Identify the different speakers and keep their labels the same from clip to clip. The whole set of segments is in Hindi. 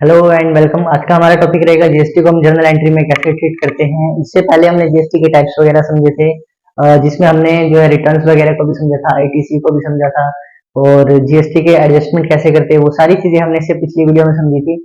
Speaker 1: Hello and welcome. आज का हमारा टॉपिक रहेगा जीएसटी को हम जर्नल एंट्री में कैसे ट्रीट करते हैं। इससे पहले हमने जीएसटी के टाइप्स वगैरह समझे थे, जिसमें हमने जो है रिटर्न्स वगैरह को भी समझा था, आईटीसी को भी समझा था और जीएसटी के एडजस्टमेंट कैसे करते हैं, वो सारी चीजें हमने इससे पिछली वीडियो में समझी थी।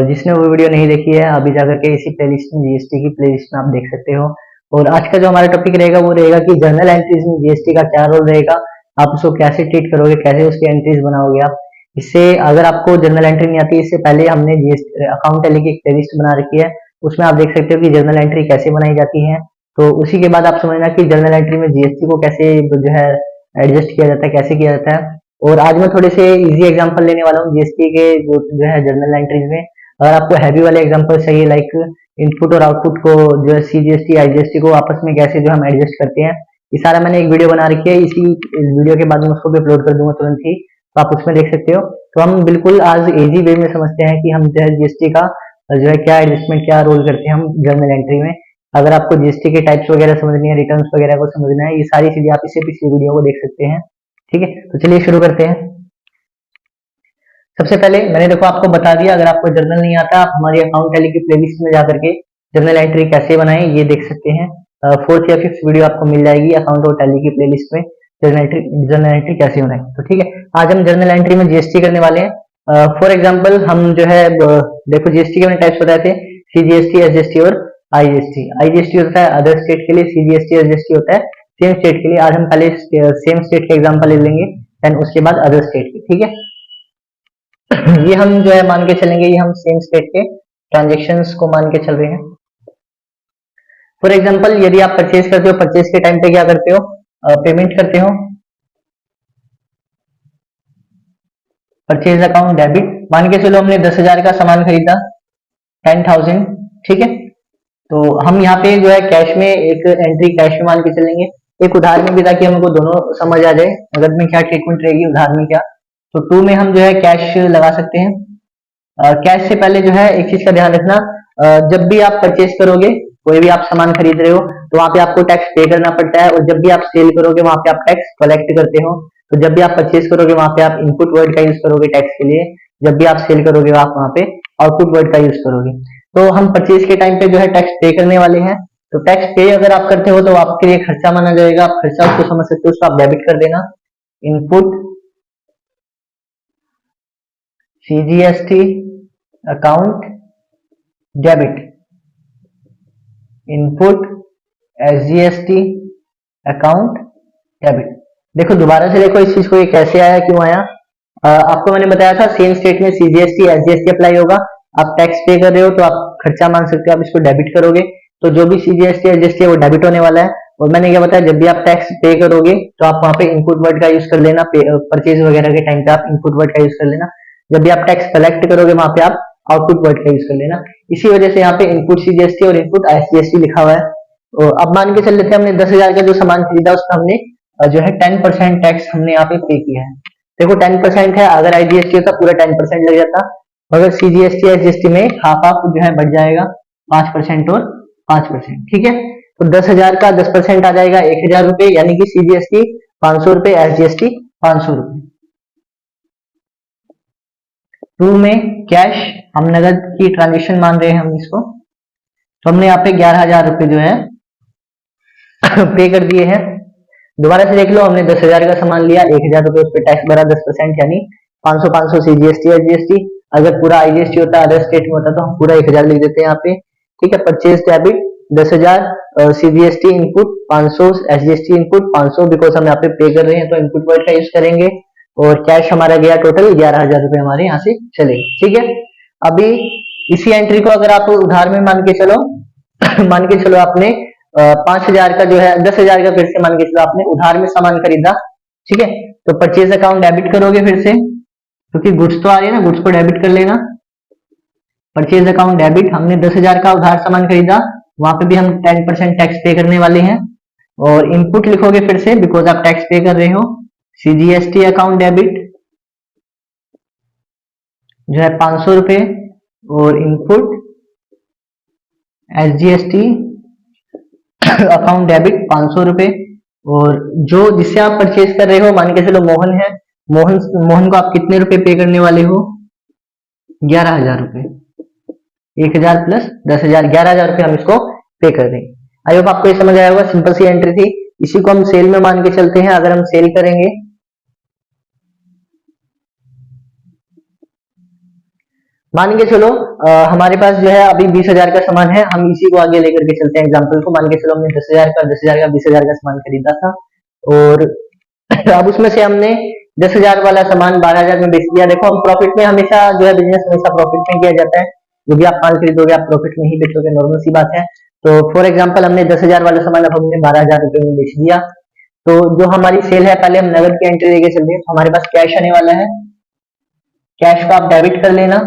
Speaker 1: जिसने वो वीडियो नहीं देखी है अभी जाकर के इसी प्लेलिस्ट में, जीएसटी की प्लेलिस्ट में आप देख सकते हो। और आज का जो हमारा टॉपिक रहेगा वो रहेगा कि जर्नल एंट्रीज में जीएसटी का क्या रोल रहेगा, आप उसको कैसे ट्रीट करोगे, कैसे उसकी एंट्रीज बनाओगे आप। इससे अगर आपको जर्नल एंट्री नहीं आती, इससे पहले हमने जीएसटी अकाउंट टैली की एक प्लेलिस्ट बना रखी है, उसमें आप देख सकते हो कि जर्नल एंट्री कैसे बनाई जाती है। तो उसी के बाद आप समझना कि जर्नल एंट्री में जीएसटी को कैसे जो है एडजस्ट किया जाता है, कैसे किया जाता है। और आज मैं थोड़े से इजी एग्जांपल लेने वाला हूँ जीएसटी के जो है जर्नल एंट्रीज में। अगर आपको हैवी वाले एग्जांपल चाहिए, लाइक इनपुट और आउटपुट को जो है सीजीएसटी आईजीएसटी को आपस में कैसे जो हम एडजस्ट करते हैं, ये सारा मैंने एक वीडियो बना रखी है। इसी वीडियो के बाद में उसको भी अपलोड कर दूंगा तुरंत ही, तो आप उसमें देख सकते हो। तो हम बिल्कुल आज इजी वे में समझते हैं कि हम जो है जीएसटी का जो है क्या एडजस्टमेंट, क्या रोल करते हैं हम जर्नल एंट्री में। अगर आपको जीएसटी के टाइप्स वगैरह समझनी है, रिटर्न्स वगैरह को समझना है, ये सारी चीजें आप इसे पिछली वीडियो को देख सकते हैं। ठीक है, तो चलिए शुरू करते हैं। सबसे पहले मैंने देखो आपको बता दिया, अगर आपको जर्नल नहीं आता आप हमारी अकाउंट टैली की प्लेलिस्ट में जाकर के जर्नल एंट्री कैसे बनाएं ये देख सकते हैं। फोर्थ या फिफ्थ वीडियो आपको मिल जाएगी अकाउंट और टैली की प्लेलिस्ट में, जर्नल एंट्री कैसे बनाए। तो ठीक है, आज हम जर्नल एंट्री में जीएसटी करने वाले हैं। फॉर एग्जाम्पल हम जो है देखो जीएसटी के मैंने टाइप्स बताए थे, सीजीएसटी, एसजीएसटी और आईजीएसटी। आईजीएसटी होता है अदर स्टेट के लिए, सीजीएसटी एसजीएसटी होता है सेम स्टेट के लिए। आज हम पहले सेम स्टेट के एग्जाम्पल ले लेंगे, देन उसके बाद अदर स्टेट के। ठीक है, ये हम जो है मान के चलेंगे, ये हम सेम स्टेट के ट्रांजेक्शन्स को मान के चल रहे हैं। फॉर एग्जाम्पल यदि आप परचेज करते हो, परचेज के टाइम पे क्या करते हो, पेमेंट करते हो, परचेज अकाउंट डेबिट। मान के चलो हमने 10,000 का सामान खरीदा, 10,000। ठीक है, तो हम यहाँ पे जो है कैश में एक एंट्री कैश में मान के चलेंगे, एक उधार में भी, ताकि हमको दोनों समझ आ जाए नगद में क्या ट्रीटमेंट रहेगी, उधार में क्या। तो टू में हम जो है कैश लगा सकते हैं। कैश से पहले जो है एक चीज का ध्यान रखना, जब भी आप परचेज करोगे, कोई भी आप सामान खरीद रहे हो, तो वहां पे आपको टैक्स पे करना पड़ता है। और जब भी आप सेल करोगे वहां पे आप टैक्स कलेक्ट करते हो। तो जब भी आप परचेज करोगे वहां पे आप इनपुट वर्ड का यूज करोगे टैक्स के लिए, जब भी आप सेल करोगे आप वहां पे आउटपुट वर्ड का यूज करोगे। तो हम परचेज के टाइम पे जो है टैक्स पे करने वाले हैं। तो टैक्स पे अगर आप करते हो तो आपके लिए खर्चा माना जाएगा, आप खर्चा उसको समझ सकते हो, उसको आप डेबिट कर देना। Input CGST account debit, input SGST account debit. देखो दोबारा से देखो इस चीज को, ये कैसे आया, क्यों आया। आपको मैंने बताया था सेम स्टेट में सीजीएसटी एसजीएसटी अप्लाई होगा। आप टैक्स पे कर रहे हो तो आप खर्चा मान सकते हो, आप इसको डेबिट करोगे। तो जो भी सीजीएसटी एसजीएसटी है वो डेबिट होने वाला है। और मैंने क्या बताया, जब भी आप टैक्स पे करोगे तो आप वहां पे इनपुट वर्ड का यूज कर लेना, परचेज वगैरह के टाइम पे आप इनपुट वर्ड का यूज कर लेना। जब भी आप टैक्स कलेक्ट करोगे वहां पे आप आउटपुट वर्ड का यूज कर लेना। इसी वजह से यहाँ पे इनपुट सीजीएसटी और इनपुट एसजीएसटी लिखा हुआ है। तो अब मान के चल लेते हैं हमने 10,000 का जो सामान खरीदा उसका हमने जो है 10% टैक्स हमने यहाँ पे पे किया है। देखो 10% है, अगर आईजीएसटी होता पूरा 10% लग जाता, अगर सीजीएसटी एसजीएसटी में हाफ हाफ जो है बढ़ जाएगा, 5% और 5%। ठीक है, तो 10,000 का 10% आ जाएगा 1,000 रुपए, यानी कि सीजीएसटी 500 रुपए, एसजीएसटी 500 रुपए। टू में कैश, हम नगद की ट्रांजेक्शन मान रहे हैं हम इसको, तो हमने यहाँ पे 11,000 रुपए जो है पे कर दिए हैं। दोबारा से देख लो, हमने 10,000 का सामान लिया, 1,000 रुपए उस पर टैक्स भरा 10%, यानी 500 सीजीएसटी एसजीएसटी। अगर पूरा आईजीएसटी होता, अदर स्टेट में होता, तो हम पूरा 1,000 लिख देते हैं यहाँ पे। ठीक है, purchase debit 10,000, CGST input 500, SGST input 500, because हम यहाँ पे पे कर रहे हैं तो इनपुट वर्ड का यूज करेंगे। और कैश हमारा गया टोटल 11,000 रुपए हमारे यहाँ से चले। ठीक है, अभी इसी एंट्री को अगर आप उधार में मान के चलो मान के चलो आपने 5,000 का जो है 10,000 का फिर से मान के चलो आपने उधार में सामान खरीदा। ठीक है, तो परचेज अकाउंट डेबिट करोगे फिर से, क्योंकि गुड्स तो आ रही है ना, गुड्स को डेबिट कर लेना। परचेज अकाउंट डेबिट, हमने 10,000 का उधार सामान खरीदा, वहां पे भी हम 10% टैक्स पे करने वाले हैं। और इनपुट लिखोगे फिर से, बिकॉज आप टैक्स पे कर रहे हो, सीजीएसटी अकाउंट डेबिट जो है 500 रुपए, और इनपुट एसजीएसटी अकाउंट डेबिट 500 रुपए। और जो जिससे आप परचेज कर रहे हो, मान के चलो मोहन है, मोहन को आप कितने रुपए पे करने वाले हो, 11,000 रुपए, 1,000 प्लस 10,000, 11,000 रुपए हम इसको पे कर देंगे। आई होप आपको ये समझ आया होगा, सिंपल सी एंट्री थी। इसी को हम सेल में मान के चलते हैं। अगर हम सेल करेंगे, मान के चलो हमारे पास जो है अभी 20,000 का सामान है, हम इसी को आगे लेकर के चलते हैं एग्जांपल को। मान के चलो हमने 10,000 का 20,000 का सामान खरीदा था, और अब उसमें से हमने 10,000 वाला सामान 12,000 में बेच दिया। देखो हम प्रॉफिट में हमेशा जो है, बिजनेस हमेशा प्रॉफिट में किया जाता है। जो भी आप माल खरीदोगे आप प्रॉफिट में ही बेचोगे, नॉर्मल सी बात है। तो फॉर एग्जाम्पल हमने 10,000 वाला सामान अब हमने 12,000 रुपए में बेच दिया। तो जो हमारी सेल है, पहले हम नगद की एंट्री लेके चलते हैं। तो हमारे पास कैश आने वाला है, कैश को आप डेबिट कर लेना।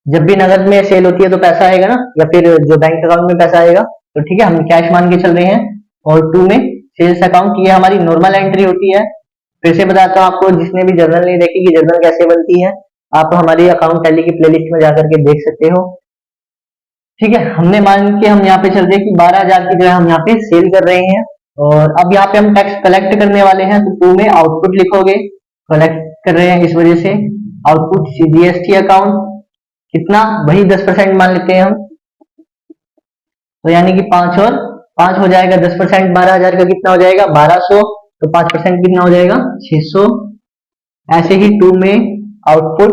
Speaker 1: जब भी नगद में सेल होती है तो पैसा आएगा ना, या फिर जो बैंक अकाउंट में पैसा आएगा। तो ठीक है, हम कैश मान के चल रहे हैं। और 2 में सेल्स अकाउंट, ये हमारी नॉर्मल एंट्री होती है। फिर से बताता हूँ आपको, जिसने भी जर्नल नहीं देखी कि जर्नल कैसे बनती है, आप हमारी अकाउंट टैली की प्लेलिस्ट में जाकर के देख सकते हो। ठीक है, हमने मान के हम यहाँ पे चल रहे हैं कि 12,000 की जो है हम यहाँ पे सेल कर रहे हैं। और अब यहाँ पे हम टैक्स कलेक्ट करने वाले हैं। तो 2 में आउटपुट लिखोगे, कलेक्ट कर रहे हैं इस वजह से आउटपुट CGST अकाउंट, कितना, वही 10% मान लेते हैं हम। तो यानी कि 5 और 5 हो जाएगा 10%, 12,000 का कितना हो जाएगा 1200, तो 5% कितना हो जाएगा 600। ऐसे ही 2 में आउटपुट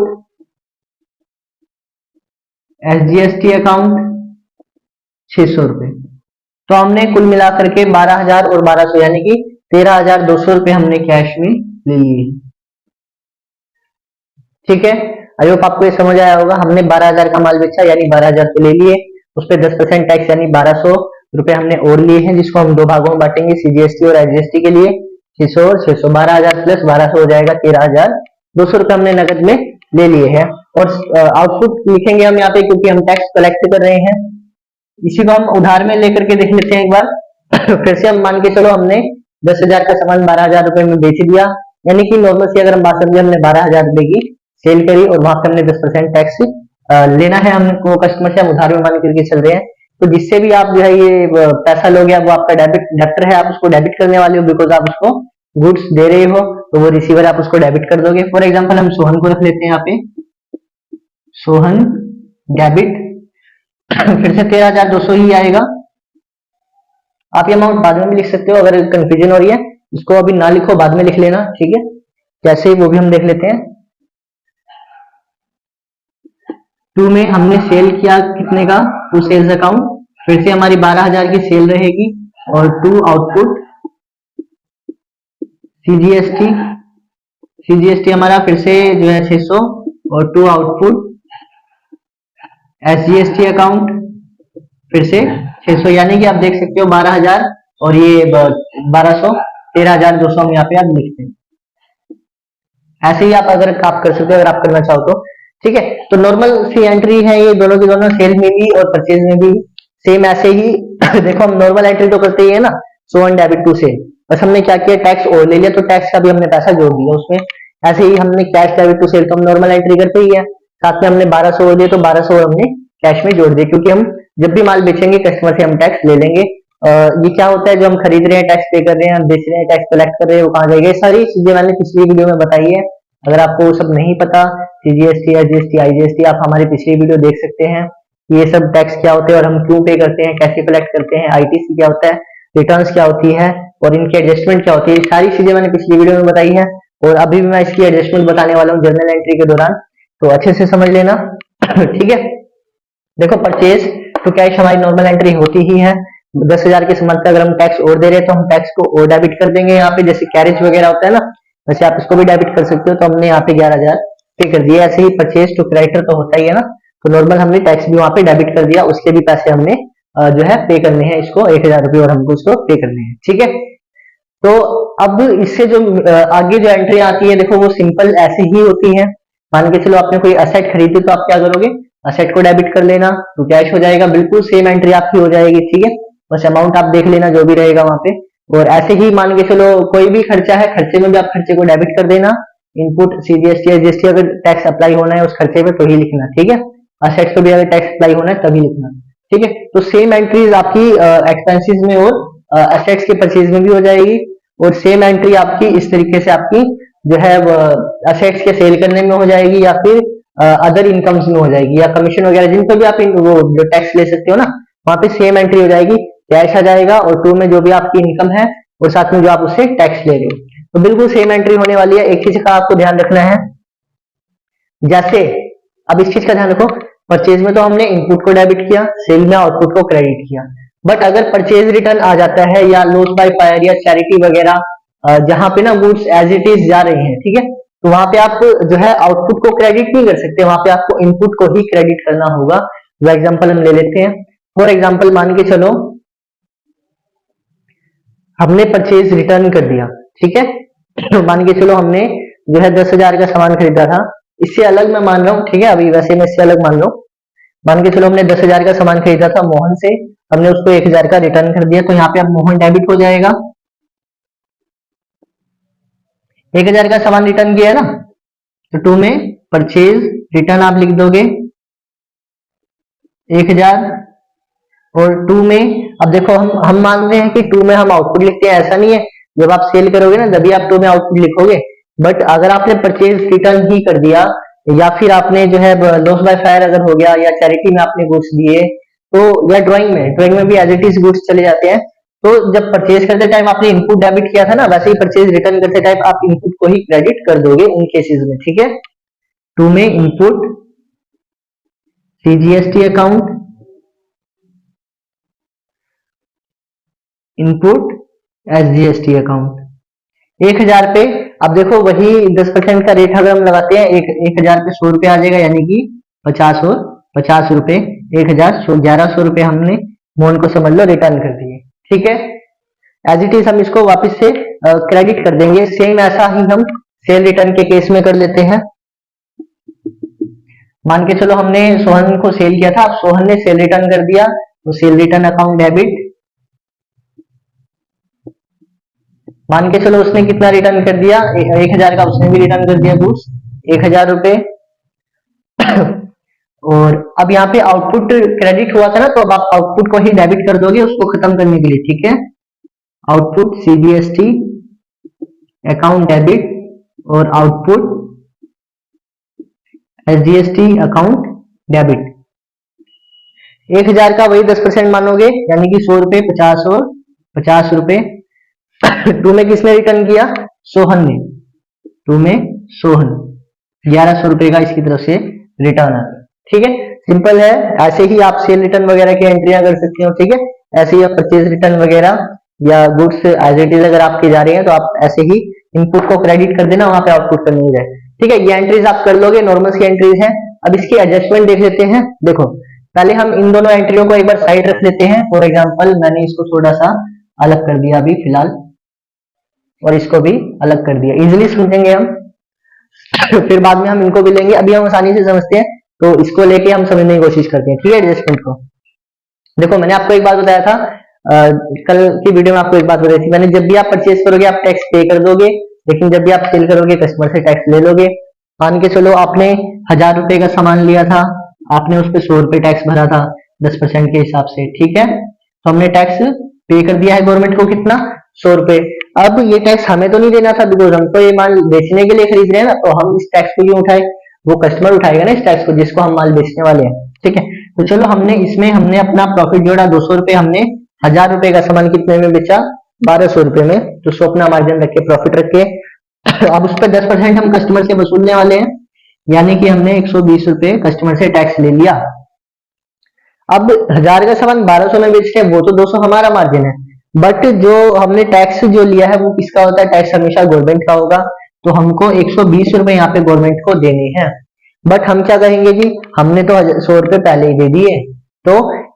Speaker 1: SGST अकाउंट 600 रुपए। तो हमने कुल मिलाकर के 12,000 और 1200 यानी कि 13,200 रुपए हमने कैश में ले लिए। ठीक है, आई होप आपको ये समझ आया होगा। हमने 12,000 का माल बेचा यानी 12,000 रुपए ले लिए, उस पर 10% टैक्स यानी 1200 रुपए हमने और लिए हैं, जिसको हम 2 भागों में बांटेंगे, CGST और SGST के लिए 600 और 600। 12,000 प्लस 1200 हो जाएगा 13,200 रुपए हमने नगद में ले लिए हैं। और आउटपुट लिखेंगे हम यहाँ पे, क्योंकि हम टैक्स कलेक्ट कर रहे हैं। इसी को हम उधार में लेकर के देख लेते हैं एक बार। फिर से हम मान के चलो हमने 10,000 का सामान 12,000 रुपए में बेच दिया, यानी कि नॉर्मल सी अगर हम बात समझे, हमने 12,000 रुपए की सेल करी और वहां पे हमने 10% टैक्स लेना है हमको कस्टमर से, हम उधार में मान करके चल रहे हैं। तो जिससे भी आप जो है ये पैसा लोगे, वो आपका डेबिटर है, आप उसको डेबिट करने वाले हो, बिकॉज आप उसको गुड्स दे रहे हो, तो वो रिसीवर आप उसको डेबिट कर दोगे। फॉर एग्जाम्पल हम सोहन को रख लेते हैं यहाँ पे, सोहन डेबिट, फिर से 13,200 ही आएगा। आप ये अमाउंट बाद में भी लिख सकते हो, अगर कंफ्यूजन हो रही है इसको अभी ना लिखो, बाद में लिख लेना, ठीक है। कैसे वो भी हम देख लेते हैं। 2 में हमने सेल किया कितने का, 2 सेल्स अकाउंट, फिर से हमारी 12,000 की सेल रहेगी, और 2 आउटपुट CGST हमारा फिर से जो है 600, और 2 आउटपुट SGST अकाउंट फिर से 600, यानी कि आप देख सकते हो 12,000 और ये 1200, 13,200 हम यहाँ पे आप लिखते हैं। ऐसे ही आप अगर आप कर सकते हो, अगर आप करना चाहो तो, ठीक है। तो नॉर्मल सी एंट्री है ये दोनों की दोनों, सेल में भी और परचेज में भी सेम ऐसे ही। देखो हम नॉर्मल एंट्री तो करते ही है ना, so on debit to sale, बस हमने क्या किया, टैक्स और ले लिया, तो टैक्स का भी हमने पैसा जोड़ दिया उसमें। ऐसे ही हमने कैश डेबिट टू सेल तो हम नॉर्मल एंट्री करते ही है, साथ में हमने 1200 और दिए, तो 1200 हमने कैश में जोड़ दिए, क्योंकि हम जब भी माल बेचेंगे कस्टमर से हम टैक्स ले लेंगे। ये क्या होता है, जो हम खरीद रहे हैं टैक्स पे कर रहे हैं, हम बेच रहे हैं टैक्स कलेक्ट कर रहे हैं, वो कहाँ जाएगा, सारी चीजें मैंने पिछली वीडियो में बताई है। अगर आपको वो सब नहीं पता, CGST, SGST, IGST, आप हमारी पिछली वीडियो देख सकते हैं। ये सब टैक्स क्या होते हैं और हम क्यों पे करते हैं, कैसे कलेक्ट करते हैं, ITC क्या होता है, रिटर्न्स क्या होती है, और इनकी एडजस्टमेंट क्या होती है, सारी चीजें मैंने पिछली वीडियो में बताई है। और अभी भी मैं इसकी एडजस्टमेंट बताने वाला हूँ जर्नल एंट्री के दौरान, तो अच्छे से समझ लेना। ठीक है, देखो परचेज तो कैश हमारी नॉर्मल एंट्री होती ही है। 10,000 के सामान पे अगर हम टैक्स और दे रहे हैं तो हम टैक्स को और डेबिट कर देंगे। यहाँ पे जैसे कैरेज वगैरह होता है ना, वैसे आप इसको भी डेबिट कर सकते हो, तो हमने यहाँ पे 11,000 पे कर दिया। ऐसे ही परचेज टू क्रेडिटर तो होता ही है ना, तो नॉर्मल हमने टैक्स भी वहां पे डेबिट कर दिया, उसके भी पैसे हमने जो है पे करने हैं, इसको 1,000 रुपये और हमको उसको पे करने हैं। ठीक है, तो अब इससे जो आगे जो एंट्री आती है, देखो वो सिंपल ऐसे ही होती है। मान के चलो आपने कोई असेट खरीदी, तो आप क्या करोगे, असेट को डेबिट कर लेना, तो कैश हो जाएगा, बिल्कुल सेम एंट्री आपकी हो जाएगी। ठीक है, बस अमाउंट आप देख लेना जो भी रहेगा वहां पे। और ऐसे ही मान के चलो कोई भी खर्चा है, खर्चे में भी आप खर्चे को डेबिट कर देना। इनपुट CGST, SGST अगर टैक्स अप्लाई होना है उस खर्चे पे तो ही लिखना, ठीक है। असेट्स पे भी अगर टैक्स अप्लाई होना है तभी लिखना, ठीक है। तो सेम एंट्रीज आपकी एक्सपेंसेस में और असेट्स के परचेज में भी हो जाएगी, और सेम एंट्री आपकी इस तरीके से आपकी जो है असेट्स के सेल करने में हो जाएगी, या फिर अदर इनकम्स में हो जाएगी, या कमीशन वगैरह जिन पर भी आप वो जो टैक्स ले सकते हो ना, वहां पे सेम एंट्री हो जाएगी, कैश आ जाएगा, और टू में जो भी आपकी इनकम है और साथ में जो आप उससे टैक्स ले रहे हो, तो बिल्कुल सेम एंट्री होने वाली है। एक चीज का आपको ध्यान रखना है, जैसे अब इस चीज का ध्यान रखो, परचेज में तो हमने इनपुट को डेबिट किया, सेल में आउटपुट को क्रेडिट किया, बट अगर परचेज रिटर्न आ जाता है या लॉस बाय फायर या चैरिटी वगैरह, जहां पे ना गुड्स एज इट इज जा रही हैं, ठीक है, तो वहां पे आप जो है आउटपुट को क्रेडिट नहीं कर सकते, वहां पे आपको इनपुट को ही क्रेडिट करना होगा। वो एग्जांपल हम ले लेते हैं। फॉर एग्जांपल मान के चलो हमने परचेज रिटर्न कर दिया, ठीक है, तो मान के चलो हमने जो है 10,000 का सामान खरीदा था, इससे अलग मैं मान रहा हूँ, ठीक है, अभी वैसे मैं इससे अलग मान लो, मान के चलो हमने 10,000 का सामान खरीदा था मोहन से, हमने उसको 1,000 का रिटर्न कर दिया, तो यहाँ पे अब मोहन डेबिट हो जाएगा। 1,000 का सामान रिटर्न किया है ना, तो टू में परचेज रिटर्न आप लिख दोगे 1,000, और टू में अब देखो हम मान रहे हैं कि टू में हम आउटपुट लिखते हैं, ऐसा नहीं है, जब आप सेल करोगे ना तभी आप टू में आउटपुट लिखोगे, बट अगर आपने परचेज रिटर्न ही कर दिया, या फिर आपने जो है लॉस बाय फायर अगर हो गया, या चैरिटी में आपने गुड्स दिए, तो या ड्राइंग में भी एज इट इज गुड्स चले जाते हैं, तो जब परचेज करते टाइम आपने इनपुट डेबिट किया था ना, वैसे ही परचेज रिटर्न करते टाइम आप इनपुट को ही क्रेडिट कर दोगे उन केसेस में, ठीक है। टू में input CGST account, input SGST account, 1,000 पे अब देखो वही 10% का रेट अगर हम लगाते हैं, 1,000 पे 100 रुपए आ जाएगा, यानी कि 50 और 50 रुपए, 1,000 1100 रुपए हमने मोहन को समझ लो रिटर्न कर दिए, ठीक है। एज इट इज हम इसको वापस से क्रेडिट कर देंगे, सेम ऐसा ही हम सेल रिटर्न के केस में कर लेते हैं। मान के चलो हमने सोहन को सेल किया था, अब सोहन ने सेल रिटर्न कर दिया, तो सेल रिटर्न अकाउंट डेबिट, मान के चलो उसने कितना रिटर्न कर दिया, 1,000 का उसने भी रिटर्न कर दिया गुड्स, 1,000 रुपए, और अब यहाँ पे आउटपुट क्रेडिट हुआ था ना, तो अब आप आउटपुट को ही डेबिट कर दोगे उसको खत्म करने के लिए, ठीक है। आउटपुट सीबीएसटी अकाउंट डेबिट और आउटपुट एसजीएसटी अकाउंट डेबिट। 1,000 का वही 10% मानोगे, यानी कि 100 रुपए, 50 और 50 रुपए। टू में किसने रिटर्न किया, सोहन ने, टू में सोहन 1,100 रुपए का इसकी तरफ से रिटर्न आ गया, ठीक है। सिंपल है, ऐसे ही आप सेल रिटर्न वगैरह की एंट्रियां कर सकते हो, ठीक है। ऐसे ही आप परचेज रिटर्न वगैरह या गुड्स एज इट इज अगर आपके जा रहे हैं, तो आप ऐसे ही इनपुट को क्रेडिट कर देना, वहां पे आउटपुट करनी हो जाए, ठीक है। ये एंट्रीज आप कर लोगे, नॉर्मल की एंट्रीज है। अब इसकी एडजस्टमेंट देख लेते हैं। देखो पहले हम इन दोनों एंट्रियों को एक बार साइड रख लेते हैं। फॉर एग्जांपल मैंने इसको थोड़ा सा अलग कर दिया अभी फिलहाल, और इसको भी अलग कर दिया, इजिली समझेंगे हम। फिर बाद में हम इनको भी लेंगे, अभी हम आसानी से समझते हैं, तो इसको लेके हम समझने की कोशिश करते हैं, ठीक है। एडजस्टमेंट को देखो, मैंने आपको एक बात बताया था, कल की वीडियो में आपको एक बात बताई थी मैंने, जब भी आप परचेज करोगे आप टैक्स पे कर दोगे, लेकिन जब भी आप सेल करोगे कस्टमर से टैक्स ले लोगे। मान के चलो आपने 1,000 रुपए का सामान लिया था, आपने उस पर 100 रुपए टैक्स भरा था 10% के हिसाब से, ठीक है। तो हमने टैक्स पे कर दिया है गवर्नमेंट को, कितना, 100 रुपए। अब ये टैक्स हमें तो नहीं देना था, बिकॉज हम तो ये माल बेचने के लिए खरीद रहे हैं ना, तो हम इस टैक्स को क्यों उठाए, वो कस्टमर उठाएगा ना इस टैक्स को जिसको हम माल बेचने वाले हैं, ठीक है। तो चलो हमने इसमें हमने अपना प्रॉफिट जोड़ा 200 रुपए, हमने 1,000 रुपए का सामान कितने में बेचा, 1,200 रुपए में, तो उसको अपना मार्जिन रख के, प्रॉफिट रख के, अब उस पर 10% हम कस्टमर से वसूलने वाले हैं, यानी कि हमने 120 रुपए कस्टमर से टैक्स ले लिया। अब 1,000 का सामान 1,200 में बेचते हैं, वो तो 200 हमारा मार्जिन है, बट जो हमने टैक्स जो लिया है वो किसका होता है, टैक्स हमेशा गवर्नमेंट का होगा, तो हमको 120 रुपए यहाँ पे गवर्नमेंट को देने हैं। बट हम क्या कहेंगे जी, हमने तो 100 रुपए पहले ही दे दिए, तो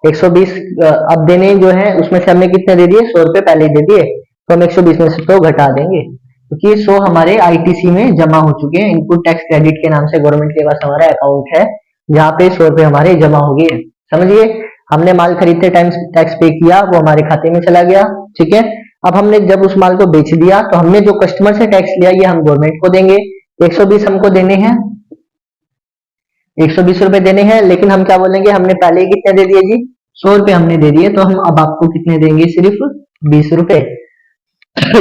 Speaker 1: 120 अब देने जो है उसमें से हमने कितने दे दिए, 100 रुपए पहले ही दे दिए, तो हम 120 में से तो घटा देंगे, क्योंकि 100 हमारे आईटीसी में जमा हो चुके हैं, इनपुट टैक्स क्रेडिट के नाम से गवर्नमेंट के पास हमारा अकाउंट है, जहाँ पे 100 रुपए हमारे जमा हो गए। समझिए, हमने माल खरीदते टाइम टैक्स पे किया, वो हमारे खाते में चला गया, ठीक है। अब हमने जब उस माल को बेच दिया, तो हमने जो कस्टमर से टैक्स लिया ये हम गवर्नमेंट को देंगे, 120 हमको देने हैं, 120 रुपए देने हैं, लेकिन हम क्या बोलेंगे, हमने पहले ही कितने दे दिए जी, 100 रुपए हमने दे दिए, तो हम अब आपको कितने देंगे, सिर्फ 20 रुपए।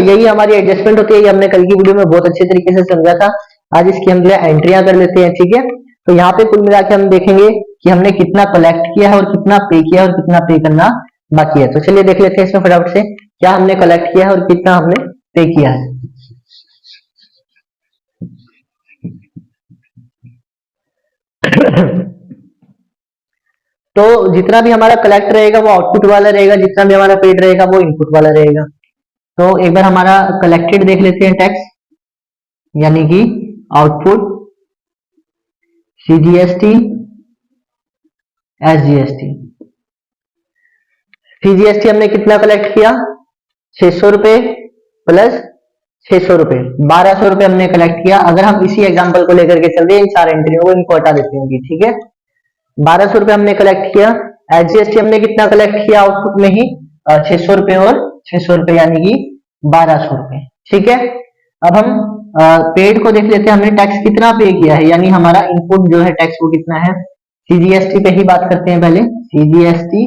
Speaker 1: यही हमारी एडजस्टमेंट होती है, ये हमने कल की वीडियो में बहुत अच्छे तरीके से समझा था। आज इसकी हम जो है एंट्रियां कर लेते हैं, ठीक है। तो यहाँ पे कुल मिला के हम देखेंगे कि हमने कितना कलेक्ट किया है और कितना पे किया है और कितना पे करना बाकी है। तो चलिए देख लेते हैं इसमें फटाफट से क्या हमने कलेक्ट किया है और कितना हमने पे किया है। तो जितना भी हमारा कलेक्ट रहेगा वो आउटपुट वाला रहेगा, जितना भी हमारा पेड रहेगा वो इनपुट वाला रहेगा। तो एक बार हमारा कलेक्टेड देख लेते हैं टैक्स, यानी कि आउटपुट, सीजीएसटी, एसजीएसटी। सीजीएसटी हमने कितना कलेक्ट किया, 600 रुपए प्लस 600 रुपए, 1200 रुपए हमने कलेक्ट किया। अगर हम इसी एग्जांपल को लेकर के चल रहे हैं, इन 4 एंट्रियों को इनको हटा देते हैं, ठीक है। 1200 रुपए हमने कलेक्ट किया। एसजीएसटी हमने कितना कलेक्ट किया आउटपुट में ही, 600 रुपए और 600 रुपए, यानी कि 1200 रुपए, ठीक है। अब हम पेड को देख लेते हैं, हमने टैक्स कितना पे किया है, यानी हमारा इनपुट जो है टैक्स वो कितना है। सीजीएसटी पे ही बात करते हैं पहले, सीजीएसटी,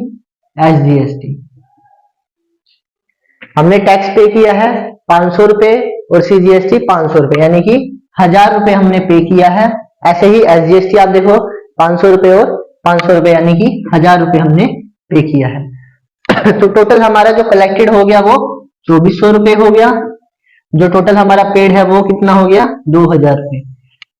Speaker 1: एसजीएसटी। हमने टैक्स पे किया है 500 रुपए और सीजीएसटी 500 रुपए, यानी कि 1000 रुपए हमने पे किया है। ऐसे ही एसजीएसटी आप देखो 500 रुपए और 500 रुपए, यानी कि 1000 रुपए हमने पे किया है। तो टोटल हमारा जो कलेक्टेड हो गया वो 2400 रुपए हो गया। जो टोटल हमारा पेड है वो कितना हो गया, 2000 रुपए।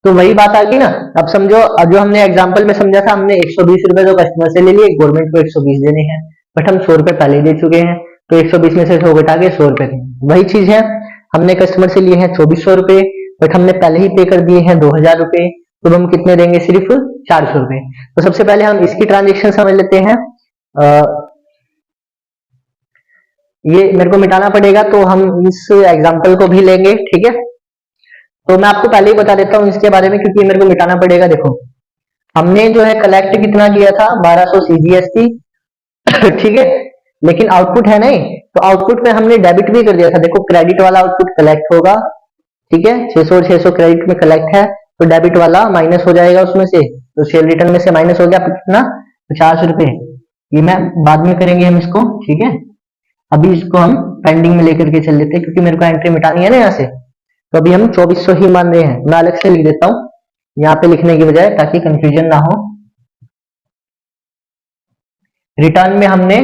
Speaker 1: तो वही बात आ गई ना। अब समझो, अब जो हमने एग्जांपल में समझा था, हमने 120 रुपए तो कस्टमर से ले लिए, गवर्नमेंट को 120 देने हैं, बट हम 100 रुपए पहले दे चुके हैं, तो 120 में से 100 घटा के 100 रुपए देंगे। वही चीज है, हमने कस्टमर से लिए हैं 2400 रुपए, बट हमने पहले ही पे कर दिए हैं 2000 रुपए, तो हम कितने देंगे, सिर्फ 400 रुपए। तो सबसे पहले हम इसकी ट्रांजेक्शन समझ लेते हैं। ये मेरे को मिटाना पड़ेगा, तो हम इस एग्जांपल को भी लेंगे, ठीक है। तो मैं आपको पहले ही बता देता हूँ इसके बारे में, क्योंकि मेरे को मिटाना पड़ेगा। देखो, हमने जो है कलेक्ट कितना किया था, 1200 सीजीएसटी, ठीक है, लेकिन आउटपुट है नहीं, तो आउटपुट में हमने डेबिट भी कर दिया था। देखो, क्रेडिट वाला आउटपुट कलेक्ट होगा, ठीक है, 600 और 600 क्रेडिट में कलेक्ट है, तो डेबिट वाला माइनस हो जाएगा उसमें से, तो सेल रिटर्न में से माइनस हो गया कितना, 50 रुपए। ये मैं बाद में करेंगे हम इसको, ठीक है। अभी इसको हम पेंडिंग में लेकर के चल लेते हैं, क्योंकि मेरे को एंट्री मिटानी है ना यहाँ से। तो अभी हम 2400 ही मान रहे हैं। मैं अलग से लिख देता हूँ यहाँ पे लिखने की बजाय, ताकि कंफ्यूजन ना हो। रिटर्न में हमने,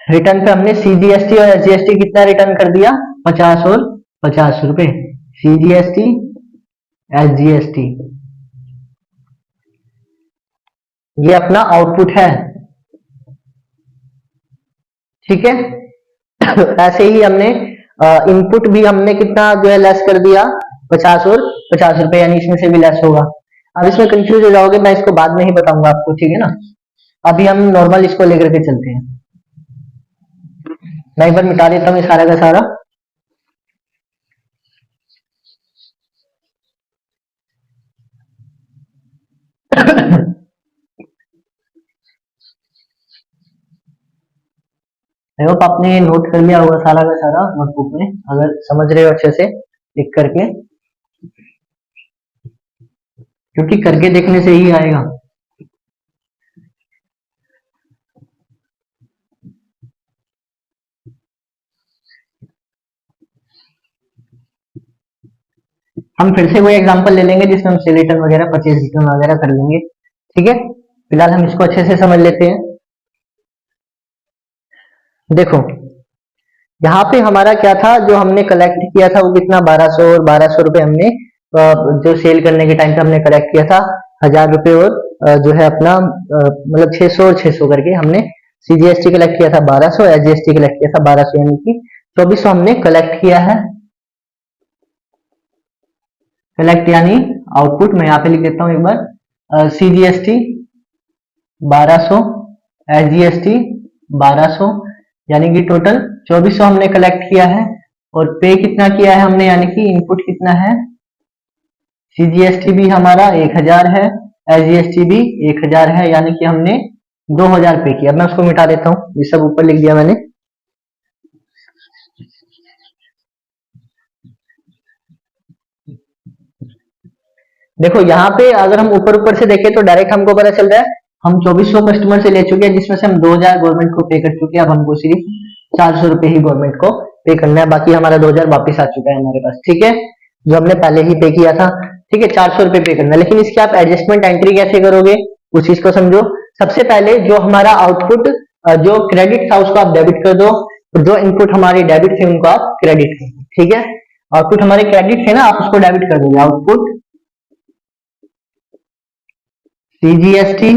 Speaker 1: रिटर्न पे हमने सीजीएसटी और एसजीएसटी कितना रिटर्न कर दिया, 50 और 50 रुपए। सीजीएसटी, एसजीएसटी, ये अपना आउटपुट है, ठीक है। ऐसे ही हमने इनपुट भी हमने कितना जो है लेस कर दिया, 50 और 50 रुपए, यानी इसमें से भी लेस होगा। अब इसमें कंफ्यूज हो जाओगे, मैं इसको बाद में ही बताऊंगा आपको, ठीक है ना। अभी हम नॉर्मल इसको लेकर के चलते हैं। मैं एक बार मिटा देता हूँ सारा का सारा। आई होप आपने नोट कर लिया होगा सारा का सारा नोटबुक में, अगर समझ रहे हो अच्छे से लिख करके, क्योंकि करके देखने से ही आएगा। हम फिर से कोई एग्जांपल ले लेंगे जिसमें हम सेल रिटर्न वगैरह, परचेज रिटर्न वगैरह कर लेंगे, ठीक है। फिलहाल हम इसको अच्छे से समझ लेते हैं। देखो, यहाँ पे हमारा क्या था, जो हमने कलेक्ट किया था वो कितना, 1200 और 1200 रुपए हमने जो सेल करने के टाइम पे हमने कलेक्ट किया था, 1000 रुपए और जो है अपना मतलब 600 और 600 करके हमने सीजीएसटी कलेक्ट किया था 1200, एसजीएसटी कलेक्ट किया था 1200, यानी कि 2400 हमने कलेक्ट किया है। कलेक्ट यानी आउटपुट, मैं यहाँ पे लिख देता हूँ एक बार, सीजीएसटी 1200, एसजीएसटी 1200, यानी कि टोटल 2400 हमने कलेक्ट किया है। और पे कितना किया है हमने, यानी कि इनपुट कितना है, सीजीएसटी भी हमारा 1000 है, एसजीएसटी भी 1000 है, यानी कि हमने 2000 पे किया। मैं उसको मिटा देता हूँ, ये सब ऊपर लिख दिया मैंने। देखो, यहाँ पे अगर हम ऊपर ऊपर से देखें तो डायरेक्ट हमको पता चल रहा है हम 2400 कस्टमर से ले चुके हैं, जिसमें से हम 2000 गवर्नमेंट को पे कर चुके हैं। अब हमको सिर्फ 400 रुपए ही गवर्नमेंट को पे करना है, बाकी हमारा 2000 वापस आ चुका है हमारे पास, ठीक है। जो हमने पहले ही पे किया था। ठीक है, 400 रुपए पे करना है। लेकिन इसकी आप एडजस्टमेंट एंट्री कैसे करोगे, उस चीज को समझो। सबसे पहले जो हमारा आउटपुट जो क्रेडिट था उसको आप डेबिट कर दो, और जो इनपुट हमारे डेबिट थे उनको आप क्रेडिट कर दो। ठीक है, आउटपुट हमारे क्रेडिट थे ना, आप उसको डेबिट कर दोगे। आउटपुट सीजीएसटी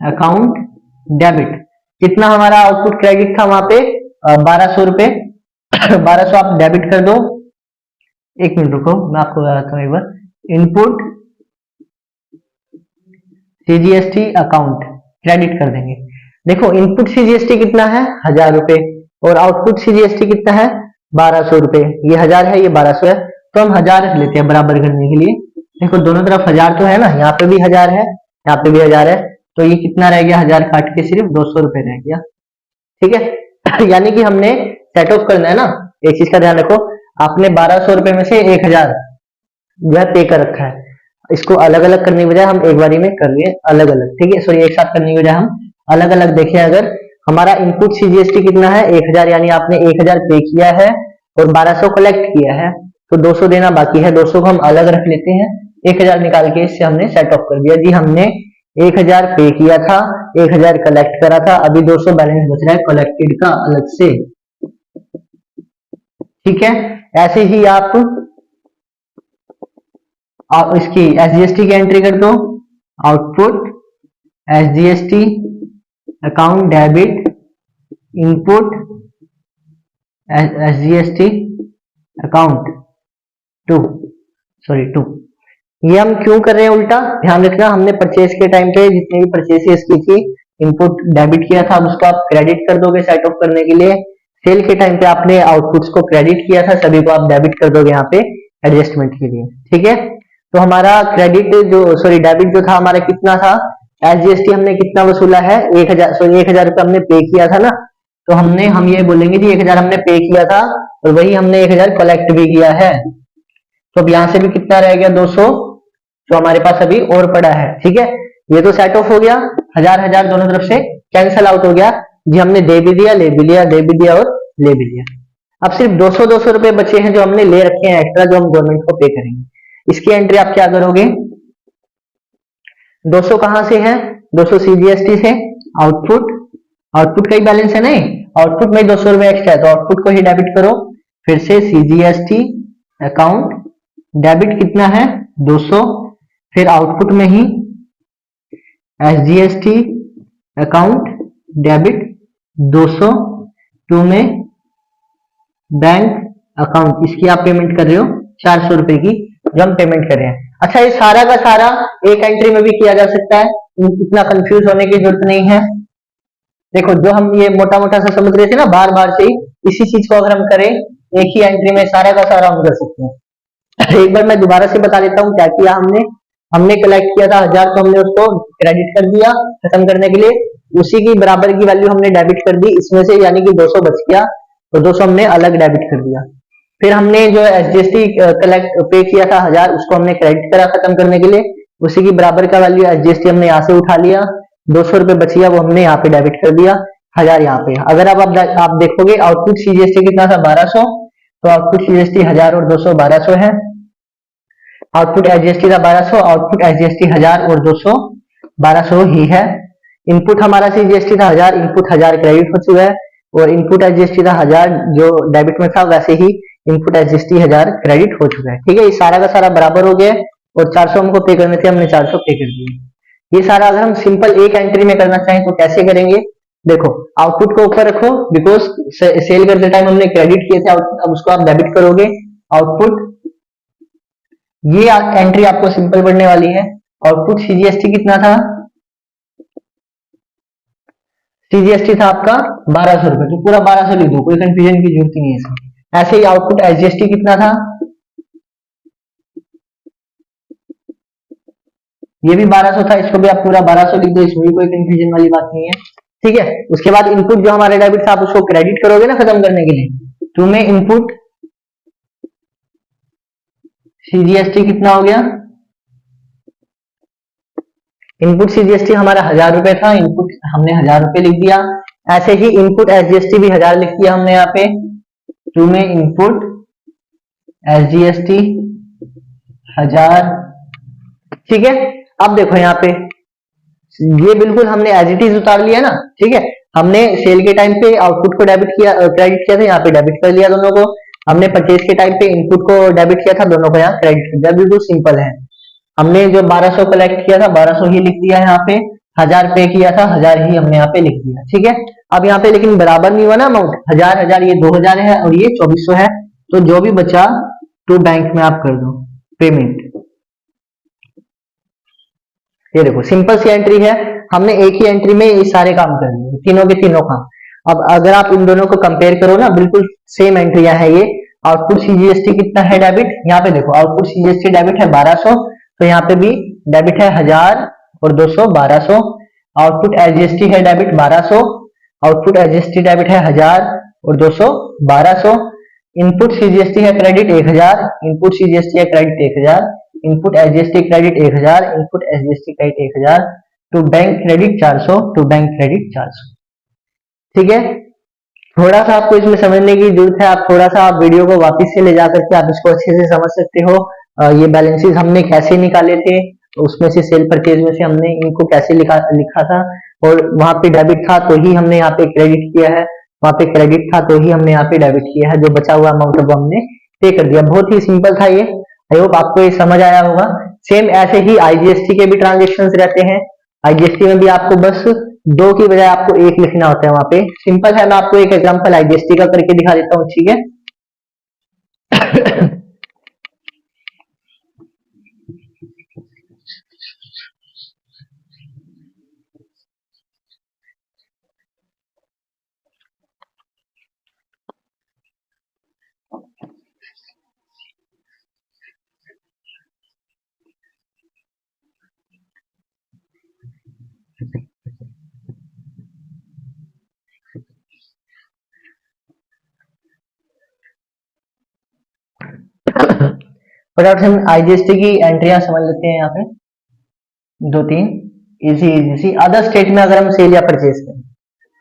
Speaker 1: अकाउंट डेबिट, कितना हमारा आउटपुट क्रेडिट था वहां पे 1200 रुपए 1200 आप डेबिट कर दो। एक मिनट रुको, मैं आपको बताता हूँ एक बार। इनपुट सीजीएसटी अकाउंट क्रेडिट कर देंगे। देखो इनपुट सीजीएसटी कितना है 1000 रुपए, और आउटपुट सीजीएसटी कितना है 1200 रुपए। ये 1000 है, ये 1200 है, तो हम 1000 रख लेते हैं बराबर करने के लिए। देखो दोनों तरफ 1000 तो है ना, यहाँ पे भी 1000 है, यहाँ पे भी 1000 है, तो ये कितना रह गया, 1000 काट के सिर्फ 200 रुपए रह गया। ठीक है यानी कि हमने सेट ऑफ करना है ना, एक चीज का ध्यान रखो, आपने 1200 रुपए में से 1000 जो है पे कर रखा है। इसको अलग अलग करने की बजाय हम एक बारी में कर रहे हैं अलग अलग। ठीक है, सॉरी, एक साथ करने की बजाय हम अलग अलग देखें। अगर हमारा इनपुट सीजीएसटी कितना है 1000, यानी आपने 1000 पे किया है और 1200 कलेक्ट किया है, तो 200 देना बाकी है। 200 को हम अलग रख लेते हैं, 1000 निकाल के इससे हमने सेट ऑफ कर दिया जी। हमने 1000 पे किया था, 1000 कलेक्ट करा था, अभी 200 बैलेंस बच रहा है कलेक्टेड का अलग से। ठीक है, ऐसे ही आप इसकी एसजीएसटी की एंट्री कर दो। Output SGST account debit input SGST account to. ये हम क्यों कर रहे हैं उल्टा, ध्यान रखना। हमने परचेज के टाइम पे जितने भी परचेसेस की थी, इनपुट डेबिट किया था, अब उसको आप क्रेडिट कर दोगे सेट ऑफ करने के लिए। सेल के टाइम पे आपने आउटपुट्स को क्रेडिट किया था, सभी को आप डेबिट कर दोगे यहाँ पे एडजस्टमेंट के लिए। ठीक है, तो हमारा क्रेडिट डेबिट जो था हमारा कितना था, एसजीएसटी हमने कितना वसूला है 1000 रुपये हमने पे किया था ना, तो हम ये बोलेंगे जी 1000 हमने पे किया था और वही हमने 1000 कलेक्ट भी किया है। तो अब यहाँ से भी कितना रह गया 200, जो हमारे पास अभी और पड़ा है। ठीक है, ये तो सेट ऑफ हो गया, 1000 दोनों तरफ से कैंसिल आउट हो गया जी। हमने दे भी दिया, ले भी लिया, दे भी दिया और ले भी लिया। अब सिर्फ 200 रुपए बचे हैं जो हमने ले रखे हैं एक्स्ट्रा, जो हम गवर्नमेंट को पे करेंगे। इसकी एंट्री आप क्या करोगे, 200 कहां से है, 200 सीजीएसटी से। आउटपुट का ही बैलेंस है नहीं, आउटपुट में 200 रुपए एक्स्ट्रा है, तो आउटपुट को ही डेबिट करो। फिर से सीजीएसटी अकाउंट डेबिट कितना है 200, फिर आउटपुट में ही एसजीएसटी अकाउंट डेबिट 200 टू में बैंक अकाउंट, इसकी आप पेमेंट कर रहे हो 400 रुपए की, जो हम पेमेंट कर रहे हैं। अच्छा, ये सारा का सारा एक एंट्री में भी किया जा सकता है, इतना कंफ्यूज होने की जरूरत नहीं है। देखो जो हम ये मोटा मोटा सा समझ रहे थे ना, बार बार से ही इसी चीज को अगर हम करें एक ही एंट्री में सारा का सारा हम कर सकते हैं। एक बार मैं दोबारा से बता देता हूँ क्या किया हमने कलेक्ट किया था 1000, तो हमने उसको क्रेडिट कर दिया खत्म करने के लिए, उसी की बराबर की वैल्यू हमने डेबिट कर दी इसमें से, यानी कि 200 बच गया, तो 200 हमने अलग डेबिट कर दिया। फिर हमने जो एसजीएसटी कलेक्ट पे किया था 1000, उसको हमने क्रेडिट करा खत्म करने के लिए, उसी की बराबर का वैल्यू एसजीएसटी हमने यहाँ से उठा लिया, 200 रुपए बच गया, वो हमने यहाँ पे डेबिट कर दिया, 1000 यहाँ पे। अगर अब आप देखोगे आउटपुट सीजीएसटी कितना था 1200, तो आउटपुट सीजीएसटी 1000 और 200 1200 है। आउटपुट एसजीएसटी था 1200, आउटपुट एसजीएसटी 1000 और 200 1200 ही है। इनपुट हमारा सीजीएसटी था 1000, इनपुट 1000 क्रेडिट हो चुका है, और इनपुट एसजीएसटी था 1000 जो डेबिट में था, वैसे ही इनपुट एसजीएसटी 1000 क्रेडिट हो चुका है। ठीक है, ये सारा का सारा बराबर हो गया, और 400 हमको पे करने थे, हमने 400 पे कर दिए। ये सारा अगर हम सिंपल एक एंट्री में करना चाहें तो कैसे करेंगे, देखो आउटपुट को ऊपर रखो, बिकॉज सेल करते टाइम हमने क्रेडिट किए थे आउटपुट, अब उसको आप डेबिट करोगे आउटपुट। ये एंट्री आपको सिंपल पढ़ने वाली है। आउटपुट सीजीएसटी कितना था, सीजीएसटी था आपका 1200 रुपए, तो पूरा 1200 लिख दो, कोई कंफ्यूजन की जरूरत नहीं है इसमें। ऐसे ही आउटपुट एसजीएसटी कितना था, ये भी 1200 था, इसको भी आप पूरा 1200 लिख दो, इसमें भी कोई कंफ्यूजन वाली बात नहीं है। ठीक है, उसके बाद इनपुट जो हमारे डेबिट था आप उसको क्रेडिट करोगे ना खत्म करने के लिए, तो में इनपुट सीजीएसटी कितना हो गया, इनपुट सीजीएसटी हमारा 1000 रुपए था, इनपुट हमने 1000 रुपए लिख दिया। ऐसे ही इनपुट एसजीएसटी भी 1000 लिख दिया हमने यहाँ पे, टू में इनपुट एसजीएसटी 1000। ठीक है, अब देखो यहाँ पे ये बिल्कुल हमने एज इट इज उतार लिया ना। ठीक है, हमने सेल के टाइम पे आउटपुट को डेबिट किया, क्रेडिट किया था, यहाँ पे डेबिट कर लिया दोनों को। हमने परचेज के टाइम पे इनपुट को डेबिट किया था, दोनों को यहाँ क्रेडिट कर दिया। बिल्कुल सिंपल है। हमने जो 1200 कलेक्ट किया था 1200 ही लिख दिया यहाँ पे, 1000 पे किया था 1000 ही हमने यहाँ पे लिख दिया। ठीक है, अब यहाँ पे लेकिन बराबर नहीं हुआ ना अमाउंट, 1000 ये 2000 है और ये 2400 है, तो जो भी बचा टू बैंक में आप कर दो पेमेंट। ये देखो सिंपल सी एंट्री है, हमने एक ही एंट्री में ये सारे काम कर लिए, तीनों के तीनों काम। अब अगर आप इन दोनों को कंपेयर करो ना, बिल्कुल सेम एंट्रियां है ये। आउटपुट सीजीएसटी कितना है डेबिट, यहाँ पे देखो आउटपुट सीजीएसटी डेबिट है 1200, तो यहाँ पे भी डेबिट है 1000 और 200 1200। आउटपुट एसजीएसटी है डेबिट 1200, आउटपुट एसजीएसटी डेबिट है 1000 और 200 1200। इनपुट सीजीएसटी है क्रेडिट 1000, इनपुट सीजीएसटी है credit 1000, input SGST credit 1000, input SGST credit 1000, to bank credit 400, to bank credit 400। ठीक है, थोड़ा सा आपको इसमें समझने की जरूरत है, आप थोड़ा सा आप वीडियो को वापस से ले जा करके आप इसको अच्छे से समझ सकते हो। ये बैलेंसेस हमने कैसे निकाले थे, उसमें से सेल परचेज में से हमने इनको कैसे लिखा था, और वहां पे डेबिट था तो ही हमने यहाँ पे क्रेडिट किया है, वहां पे क्रेडिट था तो ही हमने यहाँ पे डेबिट किया है, जो बचा हुआ अमाउंट वो हमने पे कर दिया। बहुत ही सिंपल था ये, आई होप आपको ये समझ आया होगा। सेम ऐसे ही आईजीएसटी के भी ट्रांजेक्शन रहते हैं, आईजीएसटी में भी आपको बस 2 की बजाय आपको 1 लिखना होता है, वहां पे सिंपल है। मैं आपको एक एग्जांपल आईजीएसटी का करके दिखा देता हूँ। ठीक है फटाफट हम आईजीएसटी की एंट्रियां समझ लेते हैं। यहाँ पे 2-3 इजी इजी सी। अदर स्टेट में अगर हम सेल या परचेज करें,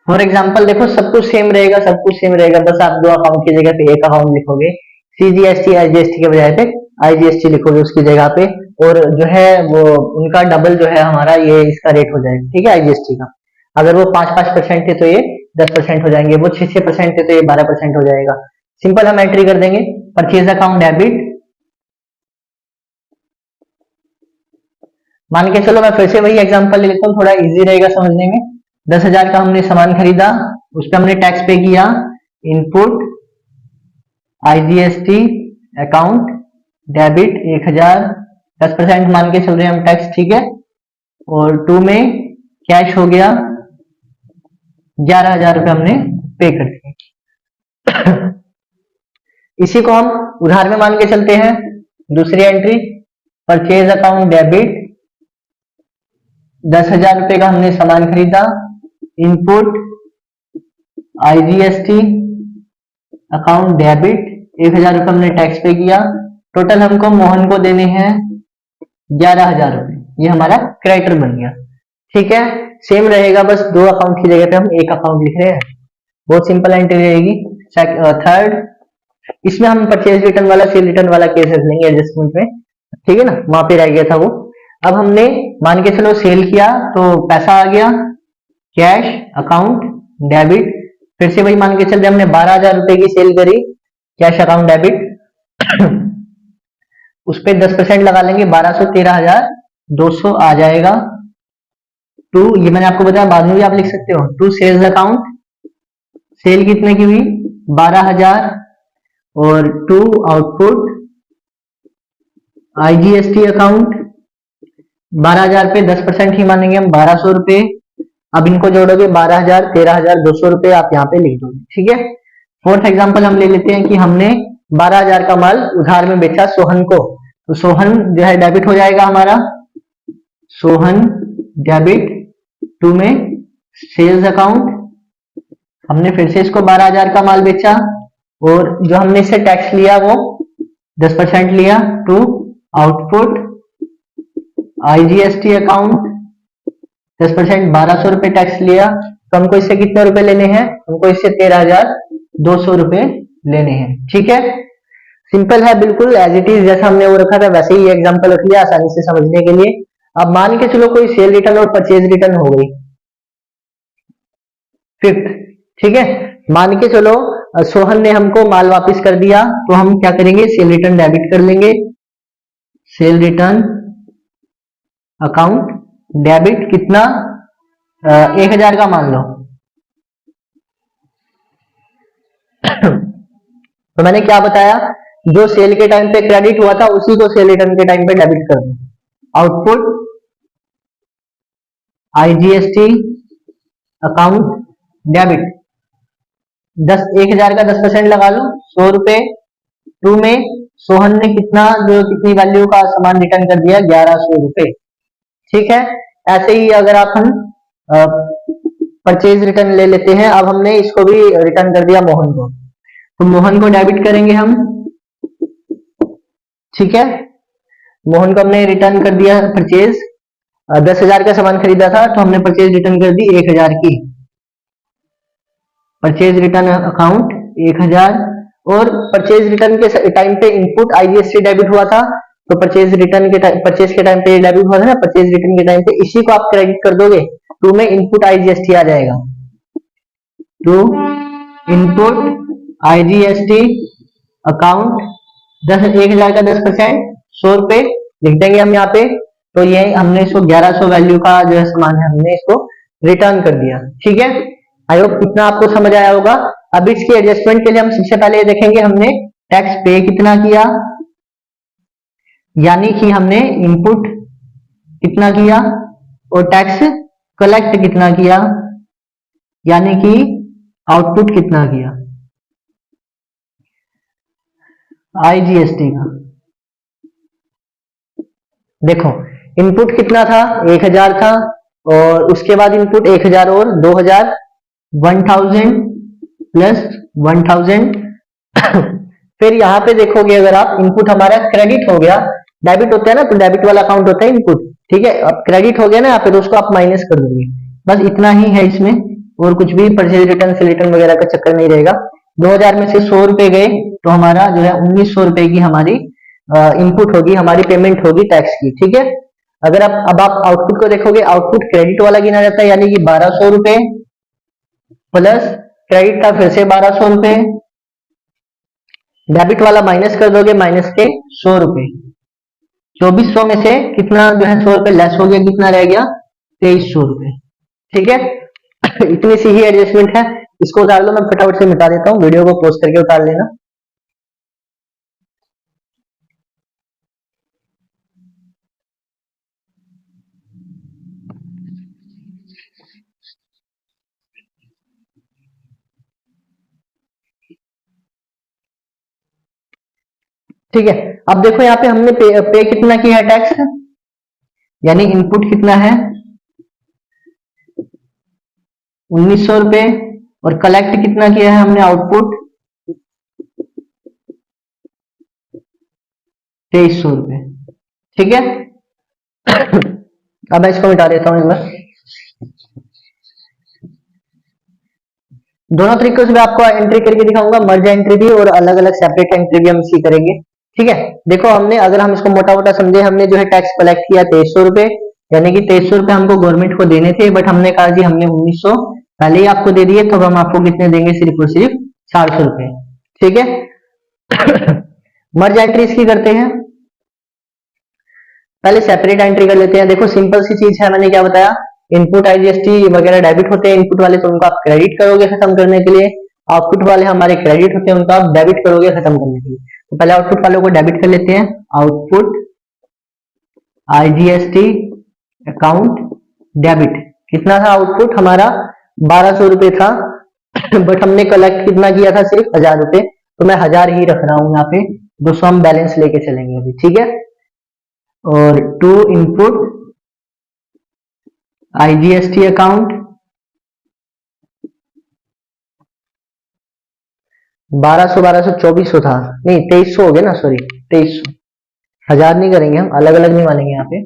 Speaker 1: फॉर एग्जांपल देखो सब कुछ सेम रहेगा, सब कुछ सेम रहेगा, बस आप 2 अकाउंट की जगह पे 1 अकाउंट लिखोगे, सीजीएसटी आईजीएसटी के बजाय पे आईजीएसटी लिखोगे उसकी जगह पे, और जो है वो उनका डबल जो है हमारा ये इसका रेट हो जाएगा। ठीक है, आईजीएसटी का अगर वो 5% थे तो ये 10% हो जाएंगे, वो 6% थे तो ये 12% हो जाएगा। सिंपल हम एंट्री कर देंगे, परचेज अकाउंट डेबिट, मान के चलो मैं फिर से वही एग्जांपल ले लेता हूँ, थोड़ा इजी रहेगा समझने में। 10,000 का हमने सामान खरीदा, उस पर हमने टैक्स पे किया, इनपुट आईजीएसटी अकाउंट डेबिट 1000, 10% मान के चल रहे हैं हम टैक्स। ठीक है, और 2 में कैश हो गया 11,000 रुपये हमने पे कर दिए। इसी को हम उधार में मान के चलते हैं। दूसरी एंट्री परचेज अकाउंट डेबिट, 10,000 रुपए का हमने सामान खरीदा, इनपुट आईजीएसटी अकाउंट डेबिट 1000 रुपए हमने टैक्स पे किया, टोटल हमको मोहन को देने हैं 11,000 रुपए, ये हमारा क्रेडिटर बन गया। ठीक है, सेम रहेगा, बस 2 अकाउंट की जगह पे हम 1 अकाउंट लिख रहे हैं, बहुत सिंपल एंट्री रहेगी। थर्ड, इसमें हम परचेज रिटर्न वाला सेल रिटर्न वाला केसेस लेंगे एडजस्टमेंट में। ठीक है ना, वहां पे रह गया था वो। अब हमने मान के चलो सेल किया तो पैसा आ गया, कैश अकाउंट डेबिट, फिर से वही मान के चलते हमने 12,000 रुपए की सेल करी, कैश अकाउंट डेबिट, उस पर 10% लगा लेंगे, 1200 13,200 आ जाएगा। टू, ये मैंने आपको बताया, बाद में भी आप लिख सकते हो, टू सेल्स अकाउंट, सेल कितने की हुई 12,000, और टू आउटपुट आईजीएसटी अकाउंट 12,000 पे 10% ही मानेंगे हम, 1200 रुपए। अब इनको जोड़ोगे 12,000 13,200 रुपए आप यहाँ पे लिख दोगे। ठीक है, फोर्थ एग्जांपल हम ले लेते हैं कि हमने 12,000 का माल उधार में बेचा सोहन को, तो सोहन जो है डेबिट हो जाएगा हमारा, सोहन डेबिट। 2 में सेल्स अकाउंट, हमने फिर से इसको 12,000 का माल बेचा, और जो हमने इससे टैक्स लिया वो 10% लिया। 2 आउटपुट आईजीएसटी अकाउंट 10% 1200 रुपए टैक्स लिया, तो हमको इससे कितने रुपए लेने हैं, हमको इससे 13,200 रुपए लेने हैं। ठीक है, सिंपल है बिल्कुल, एज इट इज जैसा हमने वो रखा था वैसे ही एग्जांपल रख लिया आसानी से समझने के लिए। अब मान के चलो कोई सेल रिटर्न और परचेज रिटर्न हो गई फिफ्थ, ठीक है। मान के चलो सोहन ने हमको माल वापस कर दिया, तो हम क्या करेंगे, सेल रिटर्न डेबिट कर लेंगे, सेल रिटर्न अकाउंट डेबिट कितना, 1000 का मान लो। तो मैंने क्या बताया, जो सेल के टाइम पे क्रेडिट हुआ था उसी को सेल रिटर्न के टाइम पे डेबिट कर दो। आउटपुट आईजीएसटी अकाउंट डेबिट 1000 का 10% लगा लो, 100 रुपए। टू में सोहन ने कितना, जो कितनी वैल्यू का सामान रिटर्न कर दिया, 1100 रुपए, ठीक है। ऐसे ही अगर आप हम परचेज रिटर्न ले लेते हैं, अब हमने इसको भी रिटर्न कर दिया मोहन को, तो मोहन को डेबिट करेंगे हम, ठीक है। मोहन को हमने रिटर्न कर दिया परचेज, 10,000 का सामान खरीदा था तो हमने परचेज रिटर्न कर दी 1000 की, परचेज रिटर्न अकाउंट 1000। और परचेज रिटर्न के टाइम पे इनपुट आईजीएसटी डेबिट हुआ था, तो परचेज रिटर्न के टाइम, परचेज के टाइम पे डेबिट हुआ था ना, परचेज रिटर्न के टाइम पे इसी को आप क्रेडिट कर दोगे, टू में इनपुट आईजीएसटी आ जाएगा, टू इनपुट आईजीएसटी अकाउंट 10,000 का 10%, 100 रुपए लिख देंगे हम यहाँ पे। तो ये हमने इसको 1100 वैल्यू का जो है सामान है, हमने इसको रिटर्न कर दिया, ठीक है। आई होप इतना आपको समझ आया होगा। अब इसकी एडजस्टमेंट के लिए हम सबसे पहले ये देखेंगे हमने टैक्स पे कितना किया, यानी कि हमने इनपुट कितना किया, और टैक्स कलेक्ट कितना किया, यानी कि आउटपुट कितना किया आईजीएसटी का। देखो इनपुट कितना था, 1000 था, और उसके बाद इनपुट 1000 और 2000, 1000 प्लस 1000। फिर यहाँ पे देखोगे अगर आप, इनपुट हमारा क्रेडिट हो गया, डेबिट होता है ना, तो डेबिट वाला अकाउंट होता है इनपुट, ठीक है। अब क्रेडिट हो गया ना यहाँ पे, तो उसको आप माइनस कर दोगे, बस इतना ही है इसमें, और कुछ भी परचेज रिटर्न से रिटर्न वगैरह का चक्कर नहीं रहेगा। 2000 में से 100 रुपए गए, तो हमारा जो है 1900 रुपए की हमारी इनपुट होगी, हमारी पेमेंट होगी टैक्स की, ठीक है। अगर अब आप आउटपुट को देखोगे, आउटपुट क्रेडिट वाला गिना जाता है, यानी कि 1200 रुपए प्लस क्रेडिट का फिर से 1200 रुपए, डेबिट वाला माइनस कर दोगे, माइनस के 100 रुपए, 2400 में से कितना जो है 100 रुपए लेस हो गया, कितना रह गया, 2300 रुपए, ठीक है। इतनी सी ही एडजस्टमेंट है, इसको उतार लो, मैं फटाफट से मिटा देता हूँ, वीडियो को पॉज करके उतार लेना। ठीक है, अब देखो यहाँ पे हमने पे कितना किया है टैक्स, यानी इनपुट कितना है 1900 रुपए, और कलेक्ट कितना किया है हमने आउटपुट 2300 रुपए, ठीक है। अब मैं इसको मिटा देता हूं एक बार। दोनों तरीकों से मैं आपको एंट्री करके दिखाऊंगा, मर्ज एंट्री भी और अलग अलग सेपरेट एंट्री भी हम इसी करेंगे, ठीक है। देखो हमने, अगर हम इसको मोटा मोटा समझे, हमने जो है टैक्स कलेक्ट किया 2300 रुपए, यानी कि 2300 रुपए हमको गवर्नमेंट को देने थे, बट हमने कहा जी हमने 1900 पहले ही आपको दे दिए, तो हम आपको कितने देंगे, सिर्फ और सिर्फ 400 रुपए, ठीक है। मर्ज एंट्री इसकी करते हैं, पहले सेपरेट एंट्री कर लेते हैं। देखो सिंपल सी चीज है, मैंने क्या बताया, इनपुट आईजीएसटी वगैरह डेबिट होते हैं इनपुट वाले, तो उनको आप क्रेडिट करोगे खत्म करने के लिए, आउटपुट वाले हमारे क्रेडिट होते हैं, उनको आप डेबिट करोगे खत्म करने के लिए। तो पहले आउटपुट वालों को डेबिट कर लेते हैं, आउटपुट आईजीएसटी अकाउंट डेबिट, कितना था आउटपुट हमारा 1200 रुपए था, बट हमने कलेक्ट कितना किया था, सिर्फ 1000 रुपए, तो मैं 1000 ही रख रहा हूं यहाँ पे, 200 हम बैलेंस लेके चलेंगे अभी, ठीक है। और टू इनपुट आईजीएसटी अकाउंट 1200 2400 था, नहीं 2300 हो गया ना, सॉरी 2300, 1000 नहीं करेंगे हम, अलग अलग नहीं मानेंगे यहाँ पे।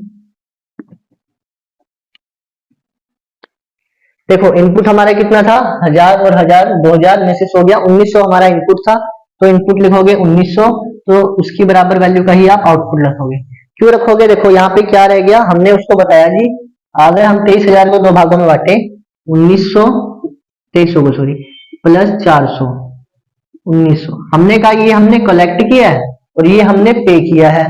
Speaker 1: देखो इनपुट हमारा कितना था, 1000 और 1000, 2000 में से 100 गया, 1900 हमारा इनपुट था, तो इनपुट लिखोगे 1900, तो उसकी बराबर वैल्यू का ही आप आउटपुट रखोगे। क्यों रखोगे? देखो यहाँ पे क्या रह गया, हमने उसको बताया जी, अगर हम 23,000 को दो भागों में बांटे, 1900 2300 को सॉरी प्लस 400 1900, हमने कहा ये हमने कलेक्ट किया है और ये हमने पे किया है,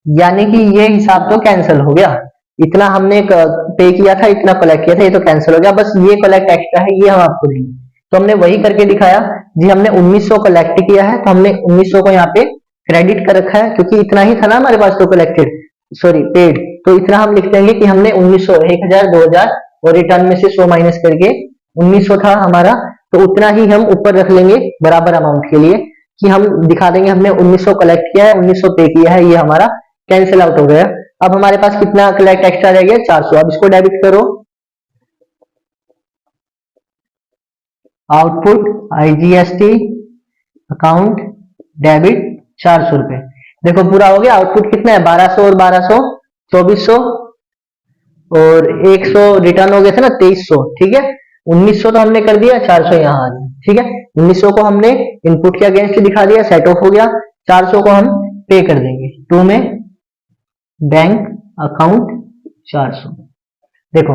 Speaker 1: यानी कि ये हिसाब तो कैंसिल हो गया। इतना हमने पे किया था, इतना कलेक्ट किया था, ये तो कैंसिल हो गया, बस ये कलेक्ट एक्स्ट्रा है, ये हम आपको देंगे। तो हमने वही करके दिखाया जी, हमने 1900 कलेक्ट किया है तो हमने 1900 को यहाँ पे क्रेडिट कर रखा है, क्योंकि इतना ही था ना हमारे पास तो कलेक्टेड, सॉरी पेड, तो इतना हम लिख देंगे कि हमने 1900 1000 2000 और रिटर्न में से 100 माइनस करके 1900 था हमारा, तो उतना ही हम ऊपर रख लेंगे बराबर अमाउंट के लिए, कि हम दिखा देंगे हमने 1900 कलेक्ट किया है, 1900 पे किया है, ये हमारा कैंसिल आउट हो गया। अब हमारे पास कितना कलेक्ट एक्स्ट्रा रह गया? 400। अब इसको डेबिट करो, आउटपुट IGST अकाउंट डेबिट 400 रुपए। देखो पूरा हो गया। आउटपुट कितना है? 1200 और 1200 2400 और 100 रिटर्न हो गए थे ना 2300, ठीक है। 1900 तो हमने कर दिया, 400 यहाँ आ गया, ठीक है। 1900 को हमने इनपुट के अगेंस्ट दिखा दिया, सेट ऑफ हो गया। 400 को हम पे कर देंगे, टू में बैंक अकाउंट 400। देखो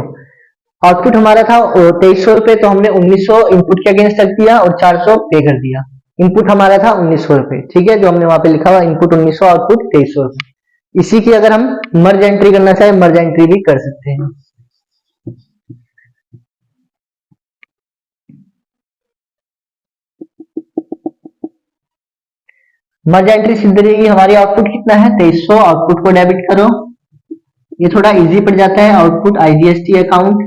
Speaker 1: आउटपुट हमारा था 2300 रुपए, तो हमने 1900 इनपुट के अगेंस्ट रख दिया और 400 पे कर दिया। इनपुट हमारा था 1900 रुपए, ठीक है, जो हमने वहां पे लिखा हुआ इनपुट 1900, आउटपुट 2300 रुपए। इसी की अगर हम मर्ज एंट्री करना चाहे, मर्ज एंट्री भी कर सकते हैं। मर्ज एंट्री सिद्ध रहेगी हमारी। आउटपुट कितना है? 2300। आउटपुट को डेबिट करो, ये थोड़ा इजी पड़ जाता है। आउटपुट IGST अकाउंट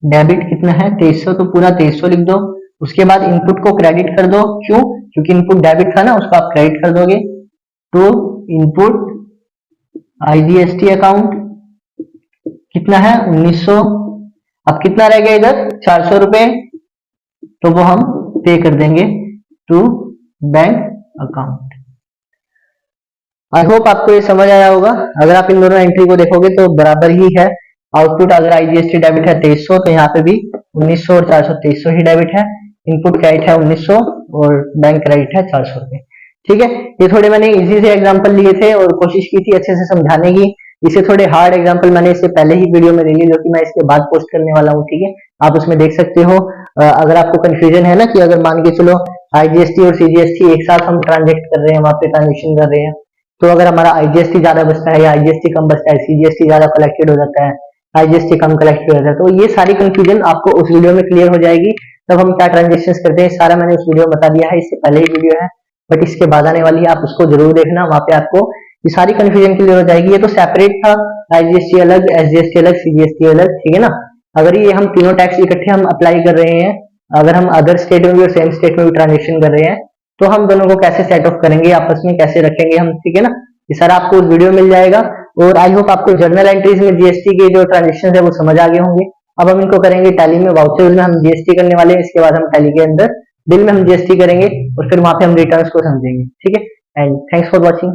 Speaker 1: डेबिट कितना है? 2300, तो पूरा 2300 लिख दो। उसके बाद इनपुट को क्रेडिट कर दो, क्यों? क्योंकि इनपुट डेबिट था ना, उसको आप क्रेडिट कर दोगे। तो इनपुट IGST अकाउंट कितना है? 1900। अब कितना रह गया इधर? 400 रुपए, तो वो हम पे कर देंगे to bank account. I hope आपको ये समझ आया होगा। अगर आप इन दोनों एंट्री को देखोगे तो बराबर ही है। आउटपुट अगर IGST डेबिट है 2300, तो यहाँ पे भी 1900 और 400 2300 ही डेबिट है। इनपुट क्रेडिट है 1900 और बैंक क्रेडिट है 400 रुपए, ठीक है। ये थोड़े मैंने इजी से एग्जांपल लिए थे और कोशिश की थी अच्छे से समझाने की। इसे थोड़े हार्ड एग्जांपल मैंने इससे पहले ही वीडियो में दे ली, जो कि मैं इसके बाद पोस्ट करने वाला हूँ, ठीक है। आप उसमें देख सकते हो। अगर आपको कंफ्यूजन है ना कि अगर मान के चलो IGST और CGST एक साथ हम ट्रांजेक्ट कर रहे हैं, वहां पे ट्रांजेक्शन कर रहे हैं, तो अगर हमारा IGST ज्यादा बचता है या IGST कम बचता है, CGST ज्यादा कलेक्टेड हो जाता है, IGST कम कलेक्टेड हो जाता है, तो ये सारी कंफ्यूजन आपको उस वीडियो में क्लियर हो जाएगी। तब हम क्या ट्रांजेक्शन करते हैं सारा मैंने उस वीडियो में बता दिया है। इससे पहले ही वीडियो है, बट इसके बाद आने वाली है, आप उसको जरूर देखना। वहां पे आपको ये सारी कंफ्यूजन क्लियर हो जाएगी। ये तो सेपरेट था, IGST अलग, SGST अलग, CGST अलग, ठीक है ना। अगर ये हम तीनों टैक्स इकट्ठे हम अप्लाई कर रहे हैं, अगर हम अदर स्टेट में भी और सेम स्टेट में भी ट्रांजेक्शन कर रहे हैं, तो हम दोनों को कैसे सेट ऑफ करेंगे, आपस में कैसे रखेंगे हम, ठीक है ना। ये सारा आपको वीडियो मिल जाएगा। और आई होप आपको जर्नल एंट्रीज में GST के जो ट्रांजेक्शन है वो समझ आ गए होंगे। अब हम इनको करेंगे टैली में। वाउचर्स में हम GST करने वाले हैं, इसके बाद हम टैली के अंदर बिल में हम GST करेंगे और फिर वहां पे हम रिटर्न्स को समझेंगे, ठीक है। And thanks for watching.